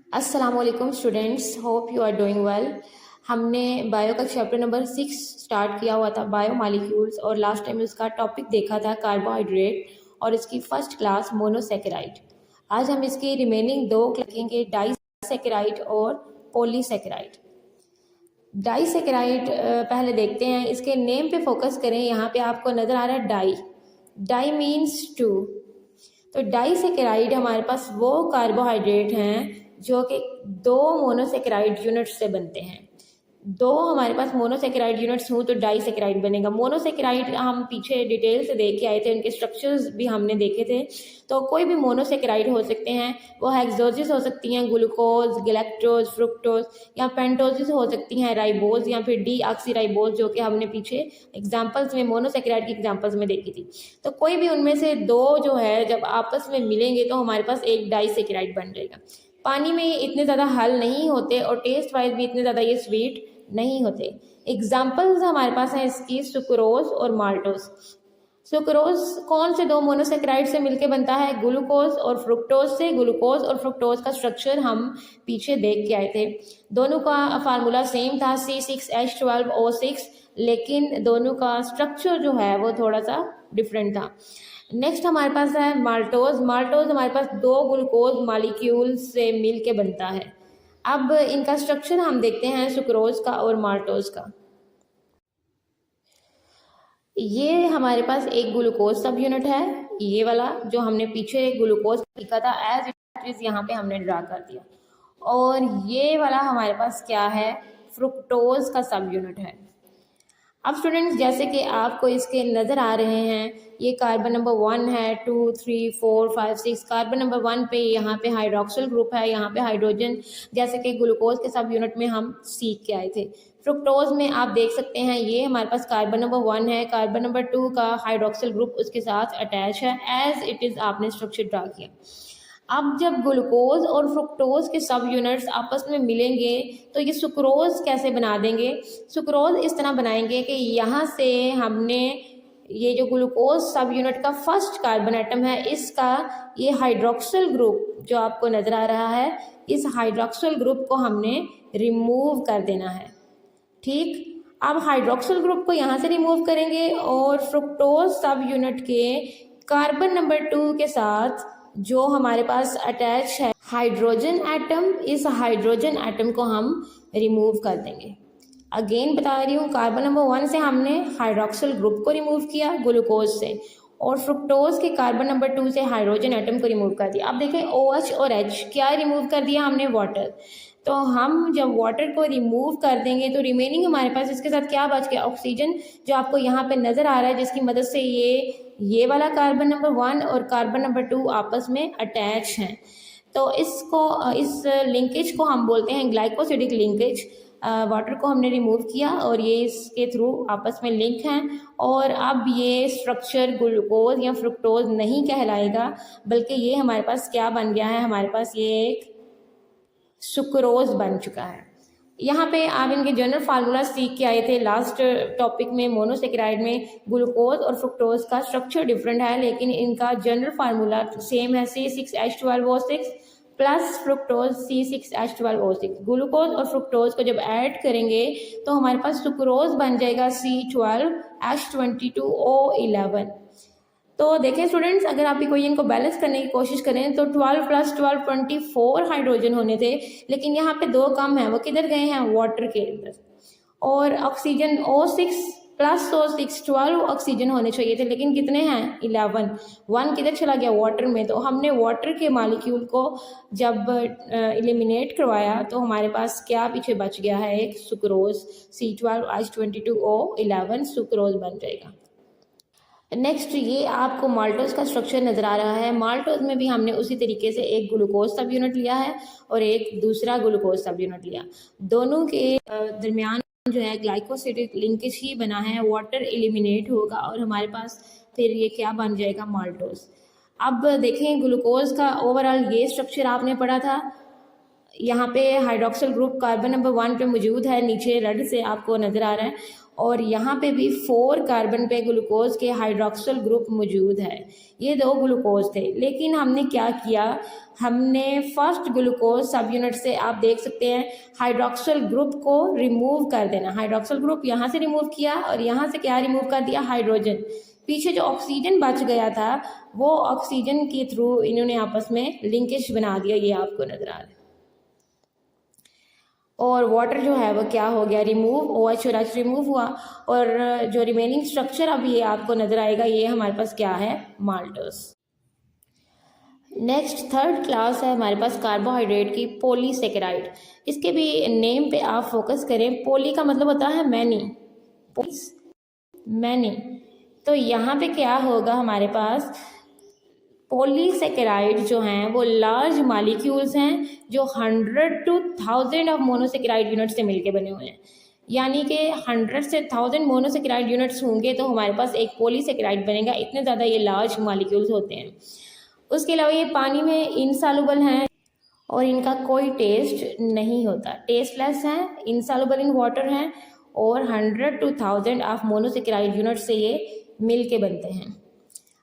अस्सलामुअलैकुम students, hope you are doing well. हमने bio का चैप्टर नंबर 6 स्टार्ट किया हुआ था, बायो मालिक्यूल्स, और लास्ट टाइम उसका टॉपिक देखा था कार्बोहाइड्रेट और इसकी फर्स्ट क्लास मोनोसेकेराइड। आज हम इसकी रिमेनिंग दो लिखेंगे, डाइसेकेराइड और पॉलीसेकेराइड। डाइसेकेराइड पहले देखते हैं, इसके नेम पे फोकस करें। यहाँ पे आपको नज़र आ रहा है डाई, डाई मीन्स टू। तो डाइसेकेराइड हमारे पास वो कार्बोहाइड्रेट हैं जो कि दो मोनोसेकेराइड यूनिट्स से बनते हैं। दो हमारे पास मोनोसेकेराइड यूनिट्स हों तो डाइसेकेराइड बनेगा। मोनोसेकेराइड हम पीछे डिटेल से देख के आए थे, उनके स्ट्रक्चर्स भी हमने देखे थे। तो कोई भी मोनोसेकेराइड हो सकते हैं, वो हेक्सोजिस हो सकती हैं, ग्लूकोज, गैलेक्टोज, फ्रुक्टोज, या पेंटोजिस हो सकती हैं, राइबोज या फिर डीऑक्सीराइबोज, जो कि हमने पीछे एग्जाम्पल्स में मोनोसेकेराइड की एग्जाम्पल्स में देखी थी। तो कोई भी उनमें से दो जो है जब आपस में मिलेंगे तो हमारे पास एक डाइसेकेराइड बन जाएगा। पानी में ये इतने ज़्यादा हल नहीं होते और टेस्ट वाइज भी इतने ज़्यादा ये स्वीट नहीं होते। एग्जाम्पल्स हमारे पास हैं इसकी, सुक्रोज और माल्टोज। सुक्रोज कौन से दो मोनोसेकेराइड से मिलकर बनता है? ग्लूकोज और फ्रुक्टोज से। ग्लूकोज और फ्रुक्टोज का स्ट्रक्चर हम पीछे देख के आए थे। दोनों का फार्मूला सेम था, C6H12O6, लेकिन दोनों का स्ट्रक्चर जो है वो थोड़ा सा डिफरेंट था। नेक्स्ट हमारे पास है माल्टोज। माल्टोज हमारे पास दो ग्लूकोज मालिक्यूल से मिल के बनता है। अब इनका स्ट्रक्चर हम देखते हैं, सुक्रोज का और माल्टोज का। ये हमारे पास एक ग्लूकोज सब यूनिट है, ये वाला जो हमने पीछे ग्लूकोज लिखा था, एज इट इज यहाँ पे हमने ड्रा कर दिया। और ये वाला हमारे पास क्या है? फ्रुक्टोज का सब यूनिट है। अब स्टूडेंट्स, जैसे कि आपको इसके नज़र आ रहे हैं, ये कार्बन नंबर 1 है, 2, 3, 4, 5, 6। कार्बन नंबर 1 पे यहाँ पे हाइड्रोक्सिल ग्रुप है, यहाँ पे हाइड्रोजन, जैसे कि ग्लूकोज के सब यूनिट में हम सीख के आए थे। फ्रुक्टोज में आप देख सकते हैं, ये हमारे पास कार्बन नंबर 1 है, कार्बन नंबर 2 का हाइड्रोक्सिल ग्रुप उसके साथ अटैच है, एज इट इज़ आपने स्ट्रक्चर ड्रा किया। अब जब ग्लूकोज और फ्रुक्टोज के सब यूनिट्स आपस में मिलेंगे तो ये सुक्रोज कैसे बना देंगे? सुक्रोज इस तरह बनाएंगे कि यहाँ से हमने ये जो ग्लूकोज सब यूनिट का फर्स्ट कार्बन एटम है, इसका ये हाइड्रोक्सिल ग्रुप जो आपको नज़र आ रहा है, इस हाइड्रोक्सिल ग्रुप को हमने रिमूव कर देना है। ठीक, अब हाइड्रोक्सिल ग्रुप को यहाँ से रिमूव करेंगे और फ्रुक्टोज सब यूनिट के कार्बन नंबर 2 के साथ जो हमारे पास अटैच है हाइड्रोजन एटम, इस हाइड्रोजन एटम को हम रिमूव कर देंगे। अगेन बता रही हूँ, कार्बन नंबर 1 से हमने हाइड्रोक्सिल ग्रुप को रिमूव किया ग्लूकोज से, और फ्रुक्टोज के कार्बन नंबर 2 से हाइड्रोजन एटम को रिमूव कर दिया। अब देखें, OH और H क्या रिमूव कर दिया हमने? वाटर। तो हम जब वाटर को रिमूव कर देंगे तो रिमेनिंग हमारे पास इसके साथ क्या बच गया? ऑक्सीजन, जो आपको यहाँ पे नज़र आ रहा है, जिसकी मदद से ये वाला कार्बन नंबर 1 और कार्बन नंबर 2 आपस में अटैच हैं। तो इस लिंकेज को हम बोलते हैं ग्लाइकोसिडिक लिंकेज। वाटर को हमने रिमूव किया और ये इसके थ्रू आपस में लिंक हैं, और अब ये स्ट्रक्चर ग्लूकोज या फ्रुक्टोज नहीं कहलाएगा, बल्कि ये हमारे पास क्या बन गया है? हमारे पास ये एक सुक्रोज बन चुका है। यहाँ पे आप इनके जनरल फार्मूला सीख के आए थे लास्ट टॉपिक में। मोनोसेकेराइड में ग्लूकोज और फ्रुक्टोज का स्ट्रक्चर डिफरेंट है, लेकिन इनका जनरल फार्मूला सेम है, C6H12O6 plus fructose C6H12O6। Glucose और फ्रुक्टोज को जब ऐड करेंगे तो हमारे पास सुक्रोज बन जाएगा C12H22O11। तो देखें स्टूडेंट्स, अगर आप इक्वेशन को बैलेंस करने की कोशिश करें तो 12 + 12 24 हाइड्रोजन होने थे, लेकिन यहाँ पे दो कम हैं, वो किधर गए हैं? वाटर के अंदर। और ऑक्सीजन O6 + O6 12 ऑक्सीजन होने चाहिए थे, लेकिन कितने हैं? 11। 1 किधर चला गया? वाटर में। तो हमने वाटर के मालिक्यूल को जब एलिमिनेट करवाया तो हमारे पास क्या पीछे बच गया है? एक सुक्रोज, C12H22O11 सुक्रोज बन जाएगा। नेक्स्ट, ये आपको माल्टोज का स्ट्रक्चर नज़र आ रहा है। माल्टोज में भी हमने उसी तरीके से एक ग्लूकोज सब यूनिट लिया है और एक दूसरा ग्लूकोज सब यूनिट लिया। दोनों के दरमियान जो है ग्लाइकोसिडिक लिंकेज ही बना है, वाटर एलिमिनेट होगा और हमारे पास फिर ये क्या बन जाएगा? माल्टोज। अब देखें, ग्लूकोज का ओवरऑल ये स्ट्रक्चर आपने पढ़ा था। यहाँ पे हाइड्रोक्सिल ग्रुप कार्बन नंबर 1 पे मौजूद है, नीचे रेड से आपको नज़र आ रहा है, और यहाँ पे भी 4 कार्बन पे ग्लूकोज के हाइड्रोक्सिल ग्रुप मौजूद है। ये 2 ग्लूकोज थे, लेकिन हमने क्या किया, हमने फर्स्ट ग्लूकोज सब यूनिट से आप देख सकते हैं हाइड्रोक्सिल ग्रुप को रिमूव कर देना। हाइड्रोक्सिल ग्रुप यहाँ से रिमूव किया और यहाँ से क्या रिमूव कर दिया, हाइड्रोजन। पीछे जो ऑक्सीजन बच गया था वो ऑक्सीजन के थ्रू इन्होंने आपस में लिंकेज बना दिया, ये आपको नजर आ रहा है। और वाटर जो है वो क्या हो गया, रिमूव, OH और H रिमूव हुआ। और जो रिमेनिंग स्ट्रक्चर अभी ये आपको नजर आएगा, ये हमारे पास क्या है, माल्टोस। नेक्स्ट थर्ड क्लास है हमारे पास कार्बोहाइड्रेट की, पॉलीसेकेराइड। इसके भी नेम पे आप फोकस करें। पोली का मतलब होता है मैनी, मैनी। तो यहाँ पे क्या होगा, हमारे पास पॉलीसेकेराइड जो हैं वो लार्ज मॉलिक्यूल्स हैं जो 100 to 1000 ऑफ मोनोसेकेराइड यूनिट से मिलके बने हुए हैं। यानी कि 100 से 1000 मोनोसेकेराइड यूनिट्स होंगे तो हमारे पास एक पॉलीसेकेराइड बनेगा। इतने ज़्यादा ये लार्ज मॉलिक्यूल्स होते हैं। उसके अलावा ये पानी में इनसॉल्युबल हैं और इनका कोई टेस्ट नहीं होता, टेस्टलेस हैं, इनसॉल्युबल इन वाटर हैं और 100 to 1000 ऑफ मोनोसेकेराइड यूनिट से ये मिल के बनते हैं।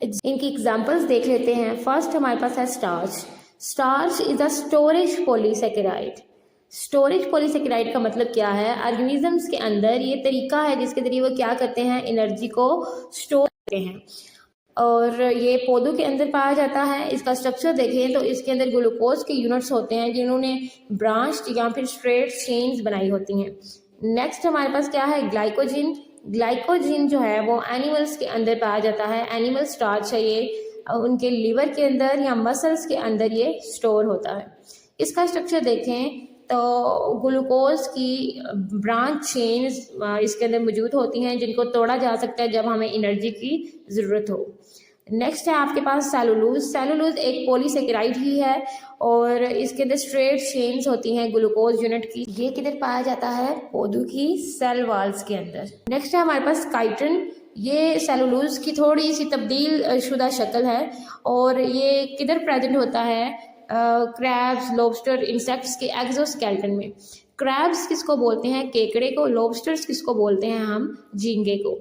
इनकी एग्जांपल्स देख लेते हैं। फर्स्ट हमारे पास है starch. Starch is a storage polysaccharide. Storage polysaccharide का मतलब क्या है, ऑर्गेनिजम्स के अंदर ये तरीका है जिसके जरिए वो क्या करते हैं, एनर्जी को स्टोर करते हैं। और ये पौधों के अंदर पाया जाता है। इसका स्ट्रक्चर देखें तो इसके अंदर ग्लूकोज के यूनिट्स होते हैं जिन्होंने ब्रांच या फिर स्ट्रेट चेन्स बनाई होती हैं। नेक्स्ट हमारे पास क्या है, ग्लाइकोजिन। ग्लाइकोजिन जो है वो एनिमल्स के अंदर पाया जाता है। एनिमल स्टार्च है ये, उनके लिवर के अंदर या मसल्स के अंदर ये स्टोर होता है। इसका स्ट्रक्चर देखें तो ग्लूकोज की ब्रांच चेन्स इसके अंदर मौजूद होती हैं जिनको तोड़ा जा सकता है जब हमें एनर्जी की ज़रूरत हो। नेक्स्ट है आपके पास सेलुलोज। सेलुलोज एक पॉलीसेकेराइड ही है और इसके अंदर स्ट्रेट चेन्स होती हैं ग्लूकोज यूनिट की। ये किधर पाया जाता है, पौधों की सेल वॉल्स के अंदर। नेक्स्ट है हमारे पास काइटिन। ये सेलुलोज की थोड़ी सी तब्दील शुदा शक्ल है और ये किधर प्रेजेंट होता है, क्रैब्स, लॉबस्टर, इंसेक्ट्स के एक्सोस्केलेटन में। क्रैब्स किसको बोलते हैं, केकड़े को। लॉबस्टर्स किसको बोलते हैं हम, झींगे को।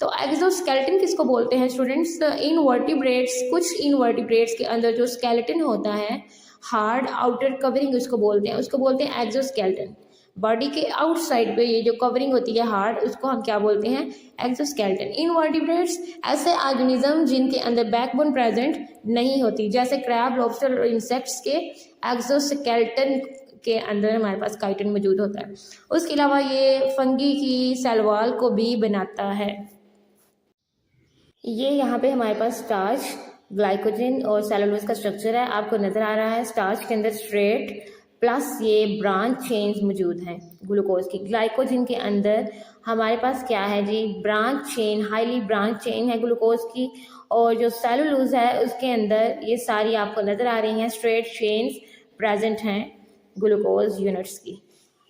तो एक्सोस्केलेटन किसको बोलते हैं स्टूडेंट्स, इनवर्टिब्रेट्स। कुछ इनवर्टिब्रेट्स के अंदर जो स्केलेटन होता है, हार्ड आउटर कवरिंग उसको बोलते हैं, उसको बोलते हैं एक्सोस्केलेटन। बॉडी के आउटसाइड पे ये जो कवरिंग होती है हार्ड, उसको हम क्या बोलते हैं, एक्सोस्केलेटन। इनवर्टिब्रेट्स ऐसे ऑर्गेनिज्म जिनके अंदर बैकबोन प्रेजेंट नहीं होती, जैसे क्रैब, लॉबस्टर और इंसेक्ट्स के एक्सोस्केलेटन के अंदर हमारे पास काइटिन मौजूद होता है। उसके अलावा ये फंगी की सेल वॉल को भी बनाता है। ये यहाँ पे हमारे पास स्टार्च, ग्लाइकोजन और सेलुलोज का स्ट्रक्चर है, आपको नजर आ रहा है। स्टार्च के अंदर स्ट्रेट प्लस ये ब्रांच चेन्स मौजूद हैं ग्लूकोज की। ग्लाइकोजन के अंदर हमारे पास क्या है जी, branch chain, highly branch chain है ग्लूकोज की। और जो सेलुलोज है उसके अंदर ये सारी आपको नजर आ रही हैं स्ट्रेट चेन्स प्रेजेंट हैं ग्लूकोज यूनिट्स की।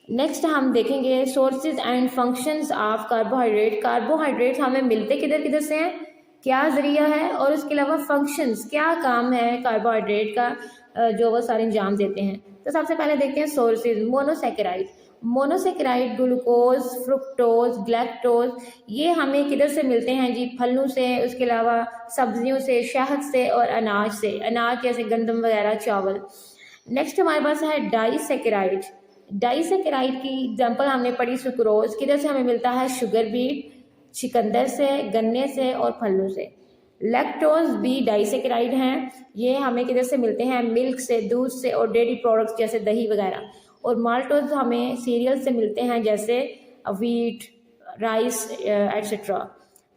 नेक्स्ट हम देखेंगे sources and functions of carbohydrate. Carbohydrate हमें मिलते किधर किधर से हैं, क्या जरिया है, और उसके अलावा फंक्शंस, क्या काम है कार्बोहाइड्रेट का जो वो सारे अंजाम देते हैं। तो सबसे पहले देखते हैं sources. Monosaccharide. Monosaccharide glucose, fructose, galactose, ये हमें किधर से मिलते हैं जी, फलों से, उसके अलावा सब्जियों से, शहद से और अनाज से, अनाज जैसे गंदम वगैरह, चावल। नेक्स्ट हमारे पास है डाइसेकेराइड। डाइसेकेराइड की एग्जांपल हमने पढ़ी सुक्रोज, किधर से हमें मिलता है, शुगर बीट, चिकंदर से, गन्ने से और फलों से। लैक्टोज भी डाइसेकेराइड हैं, ये हमें किधर से मिलते हैं, मिल्क से, दूध से और डेयरी प्रोडक्ट्स जैसे दही वगैरह। और माल्टोज हमें सीरियल से मिलते हैं जैसे वीट, राइस एट्सेट्रा।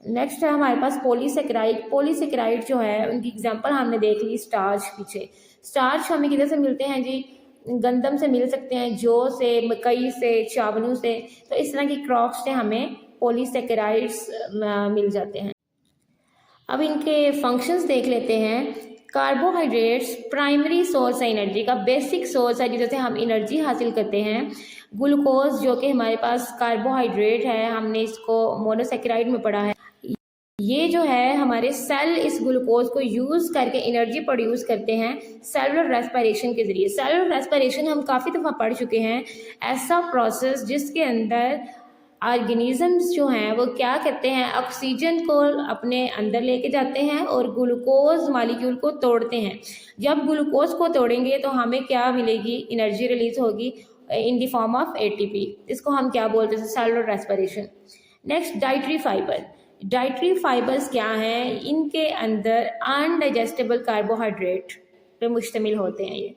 नेक्स्ट है हमारे पास पॉलीसेकेराइड। पॉलीसेकेराइड जो है उनकी एग्जांपल हमने देख ली स्टार्च पीछे। स्टार्च हमें किधर से मिलते हैं जी, गंदम से मिल सकते हैं, जौ से, मकई से, चावलों से। तो इस तरह की क्रॉप्स से हमें पॉलीसेकेराइड्स मिल जाते हैं। अब इनके फंक्शंस देख लेते हैं। कार्बोहाइड्रेट्स प्राइमरी सोर्स है एनर्जी का, बेसिक सोर्स है जिससे हम एनर्जी हासिल करते हैं। ग्लूकोज जो कि हमारे पास कार्बोहाइड्रेट है, हमने इसको मोनोसेकेराइड में पढ़ा है। ये जो है हमारे सेल इस ग्लूकोज को यूज करके एनर्जी प्रोड्यूस करते हैं सेलुलर रेस्पिरेशन के जरिए। सेलुलर रेस्पिरेशन हम काफ़ी दफ़ा पढ़ चुके हैं, ऐसा प्रोसेस जिसके अंदर ऑर्गेनिजम्स जो हैं वो क्या करते हैं, ऑक्सीजन को अपने अंदर लेके जाते हैं और ग्लूकोज मालिक्यूल को तोड़ते हैं। जब ग्लूकोज को तोड़ेंगे तो हमें क्या मिलेगी, एनर्जी रिलीज होगी in the form of ATP. इसको हम क्या बोलते हैं, cellular respiration. Next, dietary fibre. Dietary fibres क्या हैं, इनके अंदर अनडाइजेस्टेबल कार्बोहाइड्रेट पे मुश्तमिल होते हैं। ये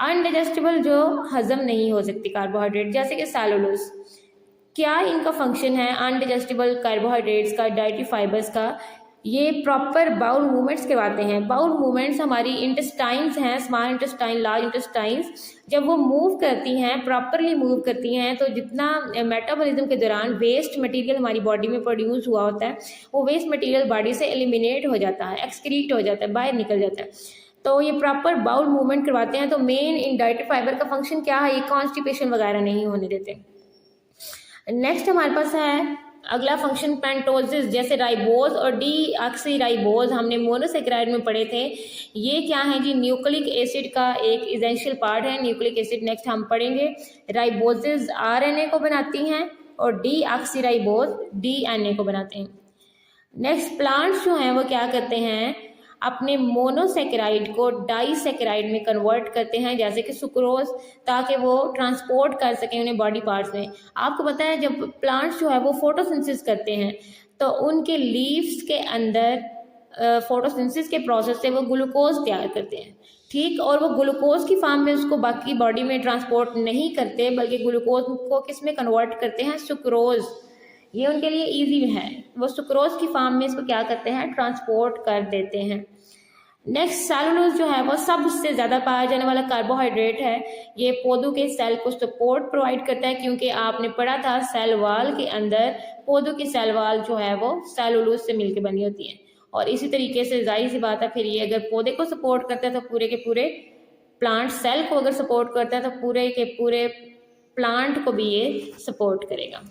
अनडाइजेस्टेबल जो हजम नहीं हो सकती कार्बोहाइड्रेट, जैसे कि सेलुलोज। क्या इनका फंक्शन है अनडाइजेस्टेबल कार्बोहाइड्रेट्स का, डाइटरी फाइबर्स का, ये प्रॉपर बाउल मूवमेंट्स करवाते हैं। बाउल मूवमेंट्स हमारी इंटेस्टाइन्स हैं, स्मॉल इंटेस्टाइन, लार्ज इंटेस्टाइन्स, जब वो मूव करती हैं, प्रॉपरली मूव करती हैं, तो जितना मेटाबॉलिज्म के दौरान वेस्ट मटेरियल हमारी बॉडी में प्रोड्यूस हुआ होता है, वो वेस्ट मटेरियल बॉडी से एलिमिनेट हो जाता है, एक्सक्रीट हो जाता है, बाहर निकल जाता है। तो ये प्रॉपर बाउल मूवमेंट करवाते हैं। तो मेन इन डाइटरी फाइबर का फंक्शन क्या है, ये कॉन्स्टिपेशन वगैरह नहीं होने देते। नेक्स्ट हमारे पास है अगला फंक्शन पेंटोसिस, जैसे राइबोज और डीऑक्सीराइबोज हमने मोनोसेकेराइड में पढ़े थे। ये क्या है जी, न्यूक्लिक एसिड का एक इसेंशियल पार्ट है, न्यूक्लिक एसिड। नेक्स्ट हम पढ़ेंगे राइबोजेज आरएनए को बनाती हैं और डीऑक्सीराइबोज डीएनए को बनाते हैं। नेक्स्ट, प्लांट्स जो हैं वो क्या करते हैं, अपने मोनोसेकेराइड को डाइसेकेराइड में कन्वर्ट करते हैं, जैसे कि सुक्रोज, ताकि वो ट्रांसपोर्ट कर सकें उन्हें बॉडी पार्ट्स में। आपको पता है जब प्लांट्स जो है वो फोटोसिंथेसिस करते हैं तो उनके लीव्स के अंदर फोटोसिंथेसिस के प्रोसेस से वो ग्लूकोज तैयार करते हैं, ठीक। और वो ग्लूकोज की फॉर्म में उसको बाकी बॉडी में ट्रांसपोर्ट नहीं करते, बल्कि ग्लूकोज को किस में कन्वर्ट करते हैं, सुक्रोज। ये उनके लिए इजी है, वो सुक्रोज की फॉर्म में इसको क्या करते हैं, ट्रांसपोर्ट कर देते हैं। नेक्स्ट, सेलुलोज जो है वो सबसे ज़्यादा पाया जाने वाला कार्बोहाइड्रेट है। ये पौधों के सेल को सपोर्ट प्रोवाइड करता है, क्योंकि आपने पढ़ा था सेल वाल के अंदर पौधों की सेल वाल जो है वो सेलुलोज से मिलकर बनी होती है। और इसी तरीके से जाहिर सी बात है, फिर ये अगर पौधे को सपोर्ट करता है तो पूरे के पूरे प्लांट सेल को अगर सपोर्ट करता है तो पूरे के पूरे प्लांट को भी ये सपोर्ट करेगा।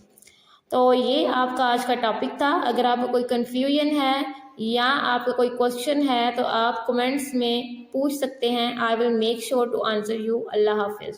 तो ये आपका आज का टॉपिक था। अगर आपको कोई कन्फ्यूजन है या आपका कोई क्वेश्चन है तो आप कमेंट्स में पूछ सकते हैं। I will make sure to answer you. अल्लाह हाफिज़।